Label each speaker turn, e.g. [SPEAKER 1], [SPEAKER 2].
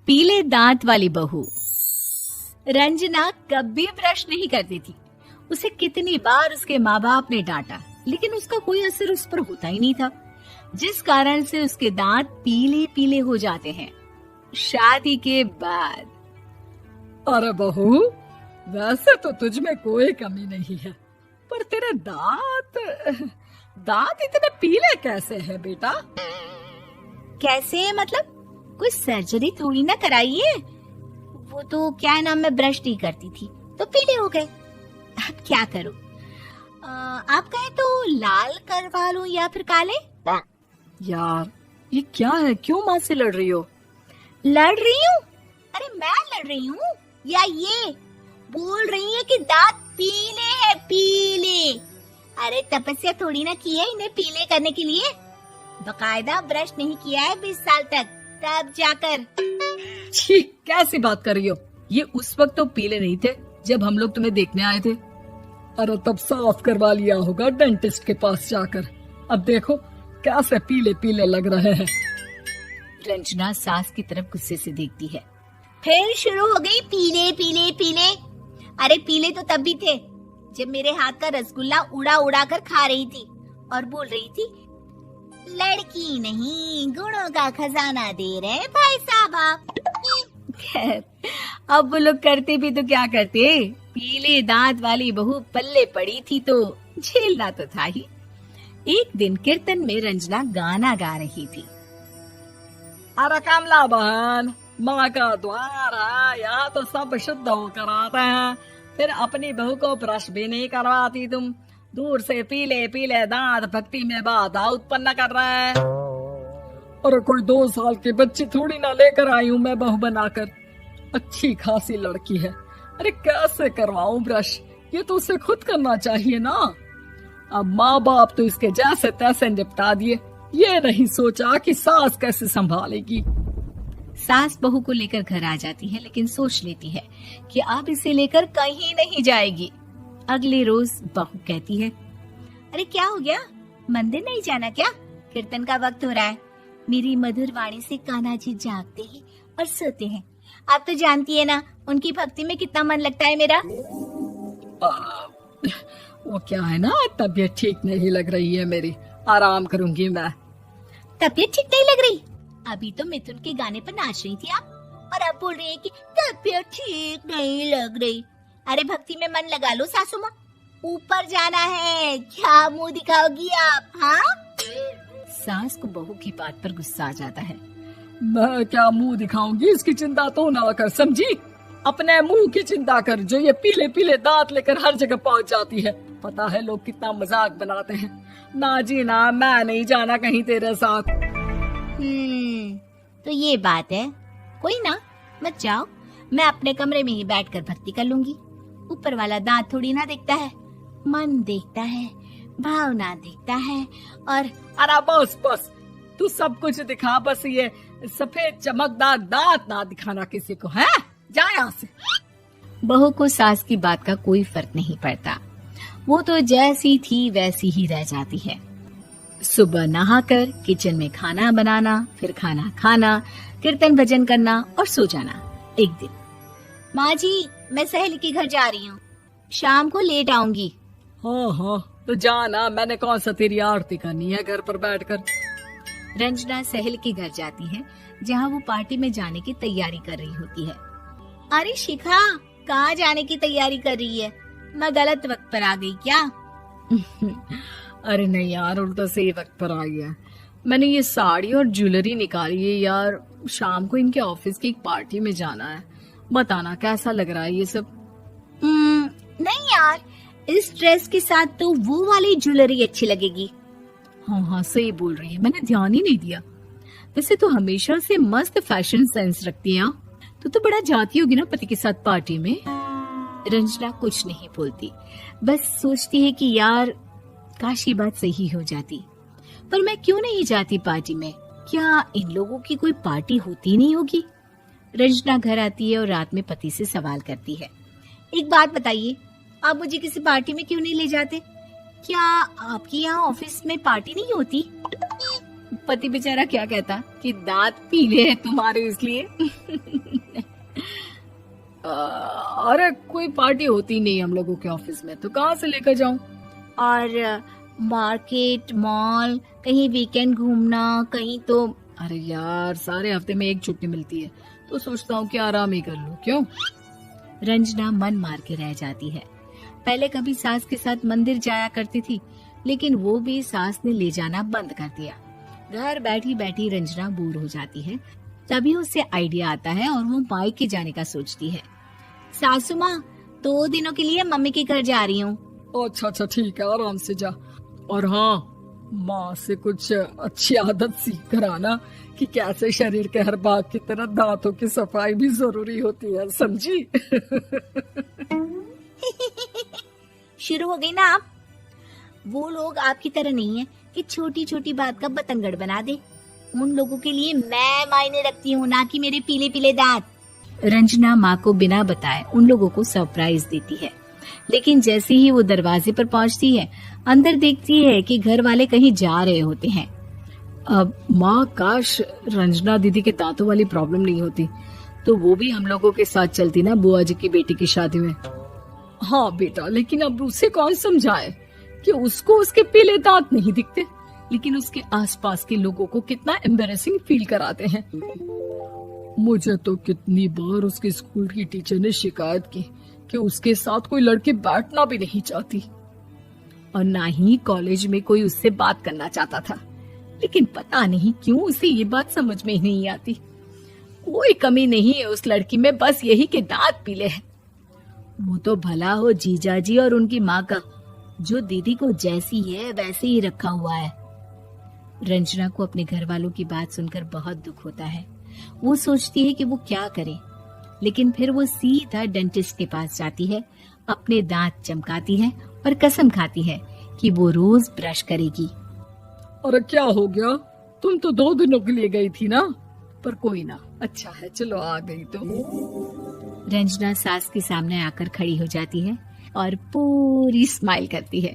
[SPEAKER 1] पीले दांत वाली बहू। रंजना कभी ब्रश नहीं करती थी। उसे कितनी बार उसके माँ बाप ने डांटा, लेकिन उसका कोई असर उस पर होता ही नहीं था, जिस कारण से उसके दांत पीले पीले हो जाते हैं। शादी के बाद।
[SPEAKER 2] अरे बहू, वैसे तो तुझ में कोई कमी नहीं है, पर तेरे दांत इतने पीले कैसे हैं बेटा?
[SPEAKER 1] कैसे मतलब? कोई सर्जरी थोड़ी ना कराई है। वो तो क्या नाम, मैं ब्रश नहीं करती थी तो पीले हो गए। अब क्या करूं? आप कहें तो लाल करवा लूं या फिर काले?
[SPEAKER 2] यार ये क्या है, क्यों माँ से लड़ रही हो?
[SPEAKER 1] लड़ रही हूँ? अरे मैं लड़ रही हूँ या ये बोल रही है कि दांत पीले हैं, पीले। अरे तपस्या थोड़ी ना की है इन्हें पीले करने के लिए। बकायदा ब्रश नहीं किया है 20 साल तक, तब जाकर।
[SPEAKER 2] छी, कैसी बात कर रही हो? ये उस वक्त तो पीले नहीं थे जब हम लोग तुम्हें देखने आए थे। अरे तब साफ करवा लिया होगा डेंटिस्ट के पास जाकर। अब देखो कैसे पीले पीले लग रहे हैं।
[SPEAKER 1] रंजना सास की तरफ गुस्से से देखती है। फिर शुरू हो गई पीले पीले पीले। अरे पीले तो तब भी थे जब मेरे हाथ का रसगुल्ला उड़ा उड़ा कर खा रही थी और बोल रही थी, लड़की नहीं गुणों का खजाना दे रहे भाई साहब आप। खैर, अब वो लोग करते भी तो क्या करते, पीले दांत वाली बहू पल्ले पड़ी थी तो झेलना तो था ही। एक दिन कीर्तन में रंजना गाना गा रही थी।
[SPEAKER 2] अरे कमला बहन, माँ का द्वार है, यहाँ तो सब शुद्ध होकर आते हैं, फिर अपनी बहू को ब्रश भी नहीं करवाती तुम। दूर से पीले पीले दांत भक्ति में बाधा उत्पन्न कर रहे हैं। अरे कोई 2 साल की बच्ची थोड़ी ना लेकर आई हूँ मैं बहू बनाकर। अच्छी खासी लड़की है, अरे कैसे करवाऊं ब्रश? ये तो उसे खुद करना चाहिए ना। अब माँ बाप तो इसके जैसे तैसे निपटा दिए, ये नहीं सोचा कि सास कैसे संभालेगी।
[SPEAKER 1] सास बहू को लेकर घर आ जाती है, लेकिन सोच लेती है कि अब इसे लेकर कहीं नहीं जाएगी। अगले रोज बहू कहती है, अरे क्या हो गया, मंदिर नहीं जाना क्या? कीर्तन का वक्त हो रहा है। मेरी मधुर वाणी से कान्हा जी जागते हैं और सोते हैं। आप तो जानती है ना उनकी भक्ति में कितना मन लगता है मेरा।
[SPEAKER 2] वो क्या है ना, तबीयत ठीक नहीं लग रही है मेरी, आराम करूंगी मैं।
[SPEAKER 1] तबीयत ठीक नहीं लग रही? अभी तो मिथुन के गाने पर नाच रही थी आप, और अब बोल रही है कि तबीयत ठीक नहीं लग रही। अरे भक्ति में मन लगा लो सासू माँ, ऊपर जाना है, क्या मुंह दिखाओगी आप? हाँ? सास को बहू की बात पर गुस्सा आ जाता है।
[SPEAKER 2] मैं क्या मुंह दिखाऊंगी, इसकी चिंता तो ना कर, समझी? अपने मुंह की चिंता कर, जो ये पीले पीले दांत लेकर हर जगह पहुंच जाती है। पता है लोग कितना मजाक बनाते हैं। ना जी ना, मैं नहीं जाना कहीं तेरे साथ।
[SPEAKER 1] तो ये बात है, कोई ना, मत जाओ, मैं अपने कमरे में ही बैठकर भक्ति कर लूंगी। ऊपर वाला दांत थोड़ी ना देखता है, मन देखता है, भावना देखता है। और
[SPEAKER 2] अरे बस बस, तू सब कुछ दिखा, बस ये सफेद चमकदार दांत ना दिखाना किसी को, है? जा यहाँ से।
[SPEAKER 1] बहू को सास की बात का कोई फर्क नहीं पड़ता, वो तो जैसी थी वैसी ही रह जाती है। सुबह नहाकर किचन में खाना बनाना, फिर खाना खाना, कीर्तन भजन करना और सो जाना। एक दिन, माँ जी मैं सहेली के घर जा रही हूँ, शाम को लेट आऊंगी।
[SPEAKER 2] हाँ हाँ तो जाना, मैंने कौन सा तेरी आरती करनी है घर पर बैठकर।
[SPEAKER 1] रंजना सहेली के घर जाती है, जहाँ वो पार्टी में जाने की तैयारी कर रही होती है। अरे शिखा, कहाँ जाने की तैयारी कर रही है? मैं गलत वक्त पर आ गई क्या?
[SPEAKER 2] अरे नहीं यार, उल्टा सही वक्त पर आ गया। मैंने ये साड़ी और ज्वेलरी निकाली है यार, शाम को इनके ऑफिस की एक पार्टी में जाना है। बताना कैसा लग रहा है ये सब?
[SPEAKER 1] नहीं यार, इस ड्रेस के साथ तो वो वाली ज्वेलरी अच्छी लगेगी।
[SPEAKER 2] हाँ हाँ सही बोल रही है, मैंने ध्यान ही नहीं दिया। वैसे तो हमेशा से मस्त फैशन सेंस रखती है। तो बड़ा जाती होगी ना पति के साथ पार्टी में।
[SPEAKER 1] रंजना कुछ नहीं बोलती, बस सोचती है कि यार काश ये बात सही हो जाती, पर मैं क्यों नहीं जाती पार्टी में? क्या इन लोगों की कोई पार्टी होती नहीं होगी? रंजना घर आती है और रात में पति से सवाल करती है, एक बात बताइए, आप मुझे किसी पार्टी में क्यों नहीं ले जाते? क्या आपके यहाँ ऑफिस में पार्टी नहीं होती? पति बेचारा क्या कहता कि दांत पीले हैं तुम्हारे इसलिए।
[SPEAKER 2] अरे कोई पार्टी होती नहीं हम लोगों के ऑफिस में, तो कहाँ से लेकर जाऊं?
[SPEAKER 1] और मार्केट, मॉल, कहीं वीकेंड घूमना, कहीं तो।
[SPEAKER 2] अरे यार सारे हफ्ते में एक छुट्टी मिलती है, तो सोचता हूँ कि आराम ही कर लूं। क्यों?
[SPEAKER 1] रंजना मन मार के रह जाती है। पहले कभी सास के साथ मंदिर जाया करती थी, लेकिन वो भी सास ने ले जाना बंद कर दिया। घर बैठी बैठी रंजना बोर हो जाती है। तभी उसे आइडिया आता है और वो मायके जाने का सोचती है। सासू माँ, 2 दिनों के लिए मम्मी के घर जा रही हूँ।
[SPEAKER 2] अच्छा ठीक है, आराम से जा। और हाँ, माँ से कुछ अच्छी आदत सीख कर आना कि कैसे शरीर के हर भाग की तरह दांतों की सफाई भी जरूरी होती है, समझी?
[SPEAKER 1] शुरू हो गई ना आप। वो लोग आपकी तरह नहीं है कि छोटी छोटी बात का बतंगड़ बना दे। उन लोगों के लिए मैं मायने रखती हूँ, ना कि मेरे पीले पीले दांत। रंजना माँ को बिना बताए उन लोगों को सरप्राइज देती है, लेकिन जैसे ही वो दरवाजे पर पहुंचती है, अंदर देखती है कि घर वाले कहीं जा रहे होते हैं।
[SPEAKER 2] अब माँ, काश रंजना दीदी के दांतों वाली प्रॉब्लम नहीं होती, तो वो भी हम लोगों के साथ चलती ना बुआ जी की बेटी की शादी में। हाँ बेटा, लेकिन अब उसे कौन समझाए कि उसको उसके पीले दांत नहीं दिखते, लेकिन उसके आसपास के लोगों को कितना एम्बैरेसिंग फील कराते हैं। मुझे तो कितनी बार उसके स्कूल की टीचर ने शिकायत की कि उसके साथ कोई लड़की बैठना भी नहीं चाहती, और ना ही कॉलेज में कोई उससे बात करना चाहता था। लेकिन पता नहीं क्यों उसे ये बात समझ में ही नहीं आती। कोई कमी नहीं है उस लड़की में, बस यही कि दांत पीले हैं। वो तो भला हो जीजा जी और उनकी माँ का, जो दीदी को जैसी है वैसे ही रखा हुआ है। रंजना को अपने घर वालों की बात सुनकर बहुत दुख होता है। वो सोचती है कि वो क्या करे, लेकिन फिर वो सीधा डेंटिस्ट के पास जाती है, अपने दांत चमकाती है और कसम खाती है कि वो रोज ब्रश करेगी। अरे क्या हो गया? तुम तो 2 दिनों के लिए गई थी ना, पर कोई ना, अच्छा है, चलो आ गई तो।
[SPEAKER 1] रंजना सास के सामने आकर खड़ी हो जाती है और पूरी स्माइल करती है।